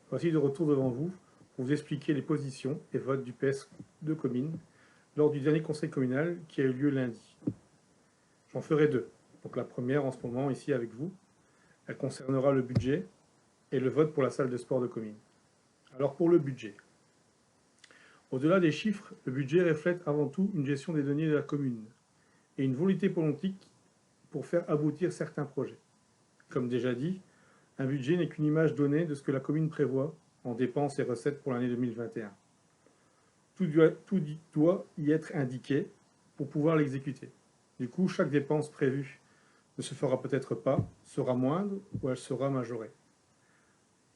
Voici de retour devant vous pour vous expliquer les positions et votes du PS de communes lors du dernier conseil communal qui a eu lieu lundi. J'en ferai deux. Donc la première en ce moment ici avec vous, elle concernera le budget et le vote pour la salle de sport de commune. Alors pour le budget. Au-delà des chiffres, le budget reflète avant tout une gestion des deniers de la commune et une volonté politique pour faire aboutir certains projets. Comme déjà dit, un budget n'est qu'une image donnée de ce que la commune prévoit en dépenses et recettes pour l'année 2021. Tout doit y être indiqué pour pouvoir l'exécuter. Du coup, chaque dépense prévue ne se fera peut-être pas, sera moindre ou elle sera majorée.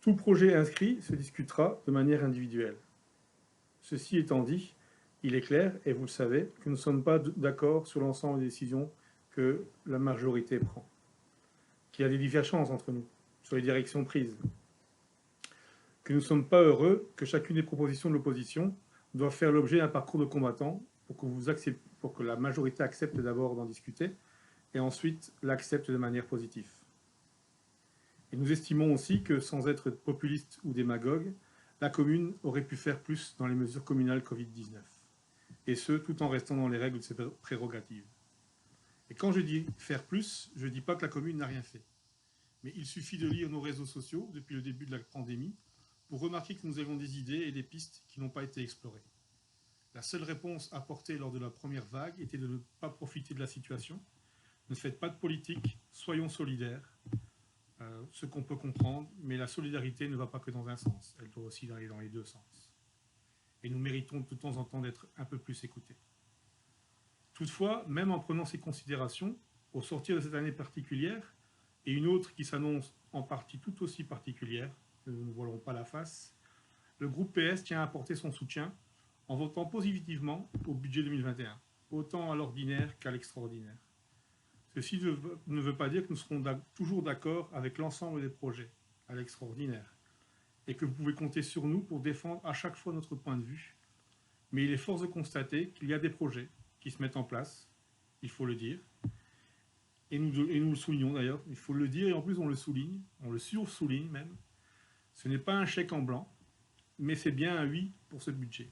Tout projet inscrit se discutera de manière individuelle. Ceci étant dit, il est clair, et vous le savez, que nous ne sommes pas d'accord sur l'ensemble des décisions que la majorité prend. Qu'il y a des divergences entre nous sur les directions prises. Que nous ne sommes pas heureux que chacune des propositions de l'opposition doit faire l'objet d'un parcours de combattant pour que la majorité accepte d'abord d'en discuter et ensuite l'accepte de manière positive. Et nous estimons aussi que, sans être populiste ou démagogue, la commune aurait pu faire plus dans les mesures communales Covid-19. Et ce, tout en restant dans les règles de ses prérogatives. Et quand je dis faire plus, je ne dis pas que la commune n'a rien fait. Mais il suffit de lire nos réseaux sociaux depuis le début de la pandémie pour remarquer que nous avons des idées et des pistes qui n'ont pas été explorées. La seule réponse apportée lors de la première vague était de ne pas profiter de la situation. Ne faites pas de politique, soyons solidaires, ce qu'on peut comprendre, mais la solidarité ne va pas que dans un sens, elle doit aussi aller dans les deux sens. Et nous méritons de temps en temps d'être un peu plus écoutés. Toutefois, même en prenant ces considérations, au sortir de cette année particulière, et une autre qui s'annonce en partie tout aussi particulière, nous ne voilons pas la face, le groupe PS tient à apporter son soutien en votant positivement au budget 2021, autant à l'ordinaire qu'à l'extraordinaire. Ceci ne veut pas dire que nous serons toujours d'accord avec l'ensemble des projets, à l'extraordinaire, et que vous pouvez compter sur nous pour défendre à chaque fois notre point de vue. Mais il est force de constater qu'il y a des projets qui se mettent en place, il faut le dire, et nous le soulignons d'ailleurs, il faut le dire et en plus on le souligne, on le sursouligne même. Ce n'est pas un chèque en blanc, mais c'est bien un oui pour ce budget.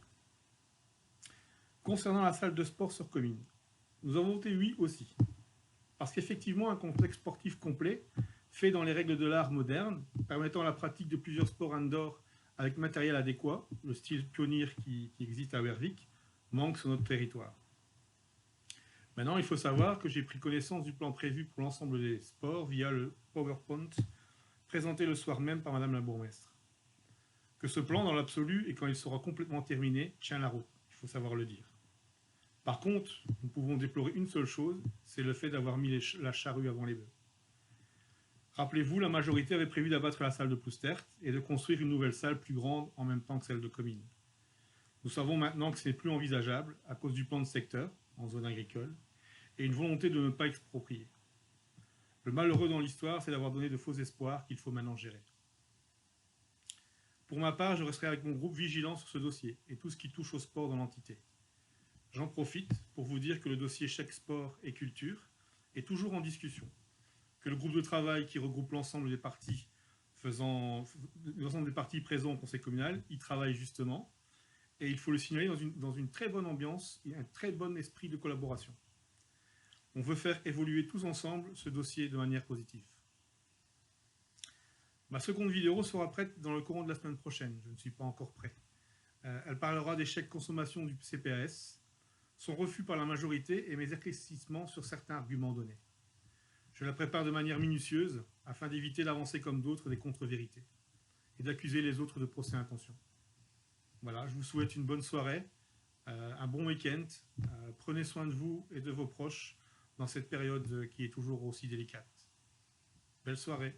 Concernant la salle de sport sur commune, nous avons voté oui aussi. Parce qu'effectivement, un complexe sportif complet, fait dans les règles de l'art moderne, permettant la pratique de plusieurs sports indoor avec matériel adéquat, le style pionnier qui existe à Wervik, manque sur notre territoire. Maintenant, il faut savoir que j'ai pris connaissance du plan prévu pour l'ensemble des sports via le PowerPoint présenté le soir même par Madame la bourgmestre. Que ce plan, dans l'absolu, et quand il sera complètement terminé, tient la route, il faut savoir le dire. Par contre, nous pouvons déplorer une seule chose, c'est le fait d'avoir mis la charrue avant les bœufs. Rappelez-vous, la majorité avait prévu d'abattre la salle de Ploustert et de construire une nouvelle salle plus grande en même temps que celle de commune. Nous savons maintenant que ce n'est plus envisageable à cause du plan de secteur, en zone agricole, et une volonté de ne pas exproprier. Le malheureux dans l'histoire, c'est d'avoir donné de faux espoirs qu'il faut maintenant gérer. Pour ma part, je resterai avec mon groupe vigilant sur ce dossier et tout ce qui touche au sport dans l'entité. J'en profite pour vous dire que le dossier chèque sport et culture est toujours en discussion, que le groupe de travail qui regroupe l'ensemble des partis présents au conseil communal y travaille justement, et il faut le signaler dans une très bonne ambiance et un très bon esprit de collaboration. On veut faire évoluer tous ensemble ce dossier de manière positive. Ma seconde vidéo sera prête dans le courant de la semaine prochaine, je ne suis pas encore prêt. Elle parlera des chèques consommation du CPAS, son refus par la majorité et mes éclaircissements sur certains arguments donnés. Je la prépare de manière minutieuse afin d'éviter d'avancer comme d'autres des contre-vérités et d'accuser les autres de procès intention. Voilà, je vous souhaite une bonne soirée, un bon week-end. Prenez soin de vous et de vos proches dans cette période qui est toujours aussi délicate. Belle soirée.